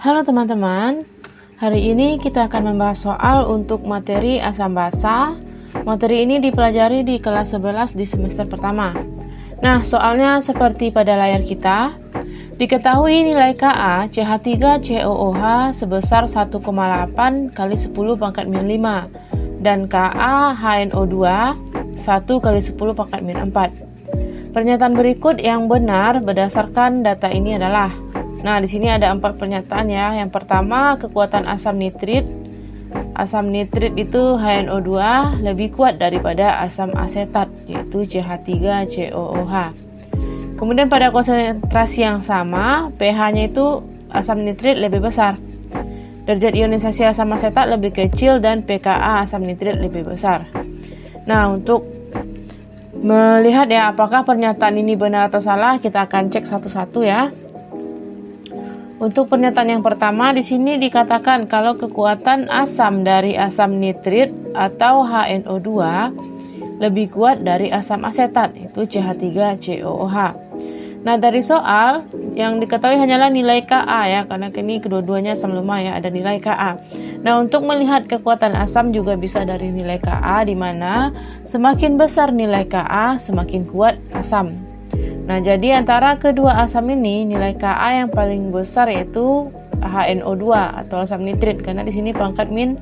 Halo teman-teman, hari ini kita akan membahas soal untuk materi asam basa. Materi ini dipelajari di kelas 11 di semester pertama. Nah, soalnya seperti pada layar kita. Diketahui nilai Ka CH3COOH sebesar 1,8 kali 10 pangkat min 5 dan Ka HNO2 1 kali 10 pangkat min 4. Pernyataan berikut yang benar berdasarkan data ini adalah. Nah, di sini ada 4 pernyataan ya. Yang pertama, kekuatan asam nitrit. Asam nitrit itu HNO2 lebih kuat daripada asam asetat, yaitu CH3COOH. Kemudian pada konsentrasi yang sama, pH-nya itu asam nitrit lebih besar. Derajat ionisasi asam asetat lebih kecil dan pKa asam nitrit lebih besar. Nah, untuk melihat ya apakah pernyataan ini benar atau salah, kita akan cek satu-satu ya. Untuk pernyataan yang pertama, di sini dikatakan kalau kekuatan asam dari asam nitrit atau HNO2 lebih kuat dari asam asetat, itu CH3COOH. Nah, dari soal yang diketahui hanyalah nilai Ka ya, karena ini kedua-duanya asam lemah ya, ada nilai Ka. Nah, untuk melihat kekuatan asam juga bisa dari nilai Ka, di mana semakin besar nilai Ka, semakin kuat asam. Nah, jadi antara kedua asam ini nilai Ka yang paling besar yaitu HNO2 atau asam nitrit, karena di sini pangkat min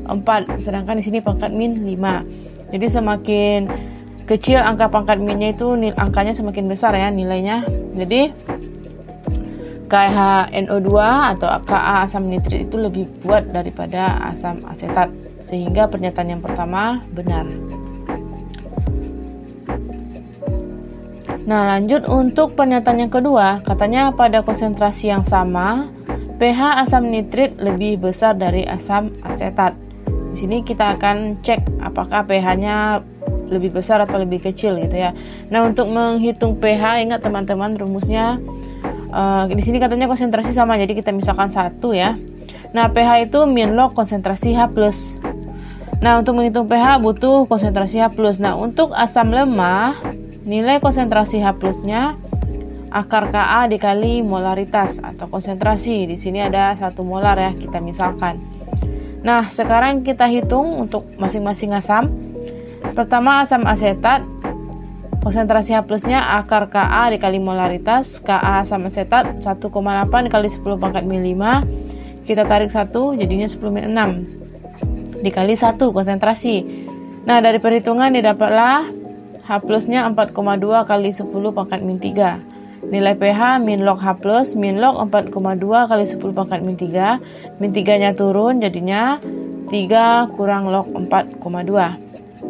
4, sedangkan di sini pangkat min 5. Jadi semakin kecil angka pangkat minnya itu angkanya semakin besar ya nilainya. Jadi KHNO2 atau Ka asam nitrit itu lebih kuat daripada asam asetat, sehingga pernyataan yang pertama benar. Nah, lanjut untuk pernyataan yang kedua, katanya pada konsentrasi yang sama, pH asam nitrit lebih besar dari asam asetat. Di sini kita akan cek apakah pH-nya lebih besar atau lebih kecil gitu ya. Nah, untuk menghitung pH, ingat teman-teman rumusnya di sini katanya konsentrasi sama, jadi kita misalkan 1 ya. Nah, pH itu min log konsentrasi H+. Nah, untuk menghitung pH butuh konsentrasi H+. Nah, untuk asam lemah, nilai konsentrasi H+-nya akar Ka dikali molaritas atau konsentrasi. Di sini ada 1 molar ya, kita misalkan. Nah, sekarang kita hitung untuk masing-masing asam. Pertama, asam asetat, konsentrasi H+-nya akar Ka dikali molaritas. Ka asam asetat 1,8 kali 10 pangkat min 5. Kita tarik 1, jadinya 10 min 6 dikali 1 konsentrasi. Nah, dari perhitungan didapatlah H+-nya 4,2 kali 10 pangkat min 3. Nilai pH min log H+, min log 4,2 kali 10 pangkat min 3. Min 3-nya turun, jadinya 3 kurang log 4,2.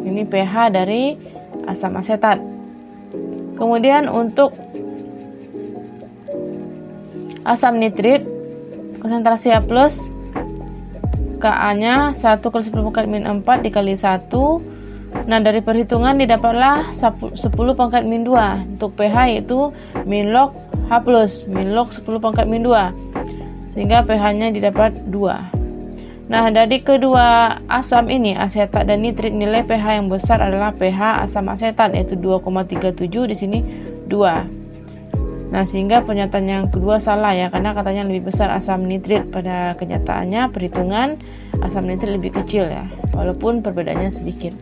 Ini pH dari asam asetat. Kemudian untuk asam nitrit, konsentrasi H+, Ka-nya 1 kali 10 pangkat min 4 dikali 1. Nah, dari perhitungan didapatlah 10 pangkat min 2. Untuk pH yaitu min log H+, min log 10 pangkat min 2. Sehingga pH-nya didapat 2. Nah, dari kedua asam ini, asetat dan nitrit, nilai pH yang besar adalah pH asam asetat yaitu 2,37, di sini 2. Nah, sehingga pernyataan yang kedua salah ya, karena katanya lebih besar asam nitrit. Pada kenyataannya perhitungan asam nitrit lebih kecil ya, walaupun perbedaannya sedikit.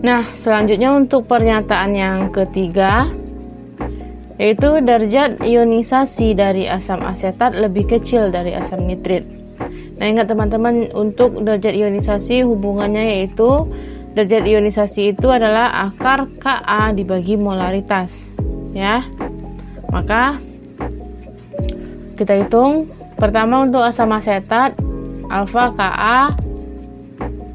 Nah, selanjutnya untuk pernyataan yang ketiga, yaitu derajat ionisasi dari asam asetat lebih kecil dari asam nitrit. Nah, ingat teman-teman, untuk derajat ionisasi hubungannya yaitu derajat ionisasi itu adalah akar Ka dibagi molaritas ya. Maka kita hitung. Pertama, untuk asam asetat, alfa Ka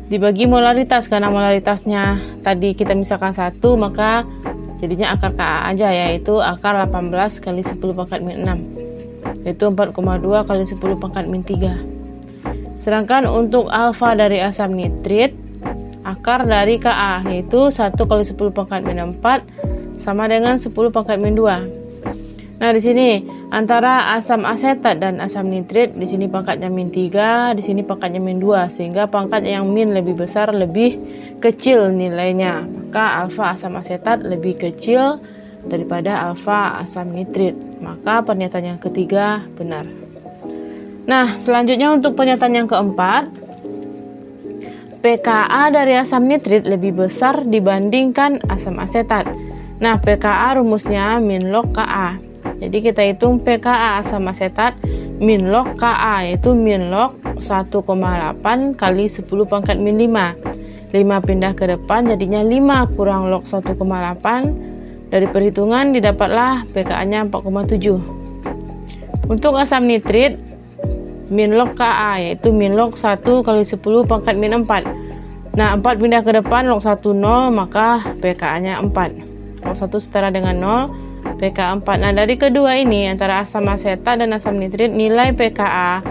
dibagi molaritas, karena molaritasnya tadi kita misalkan 1, maka jadinya akar Ka aja, yaitu akar 18 kali 10 pangkat min 6, yaitu 4,2 kali 10 pangkat min 3. Sedangkan untuk alfa dari asam nitrit, akar dari Ka yaitu 1 kali 10 pangkat min 4 sama dengan 10 pangkat min 2. Nah, di sini antara asam asetat dan asam nitrit, di sini pangkatnya min 3, di sini pangkatnya min 2, sehingga pangkat yang min lebih besar lebih kecil nilainya. Maka alfa asam asetat lebih kecil daripada alfa asam nitrit. Maka pernyataan yang ketiga benar. Nah, selanjutnya untuk pernyataan yang keempat, pKa dari asam nitrit lebih besar dibandingkan asam asetat. Nah, pKa rumusnya min log Ka. Jadi kita hitung pKa asam asetat min log Ka, yaitu min log 1,8 kali 10 pangkat min 5. 5 pindah ke depan jadinya 5 kurang log 1,8. Dari perhitungan didapatlah pKa-nya 4,7. Untuk asam nitrit min log Ka, yaitu min log 1 kali 10 pangkat min 4. Nah, 4 pindah ke depan, log 1 0, maka pKa-nya 4. Log 1 setara dengan 0, pKa 4. Nah, dari kedua ini, antara asam asetat dan asam nitrit, nilai pKa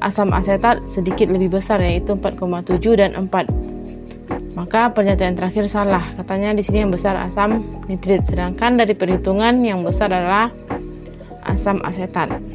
asam asetat sedikit lebih besar, yaitu 4,7 dan 4. Maka pernyataan terakhir salah. Katanya di sini yang besar asam nitrit, sedangkan dari perhitungan yang besar adalah asam asetat.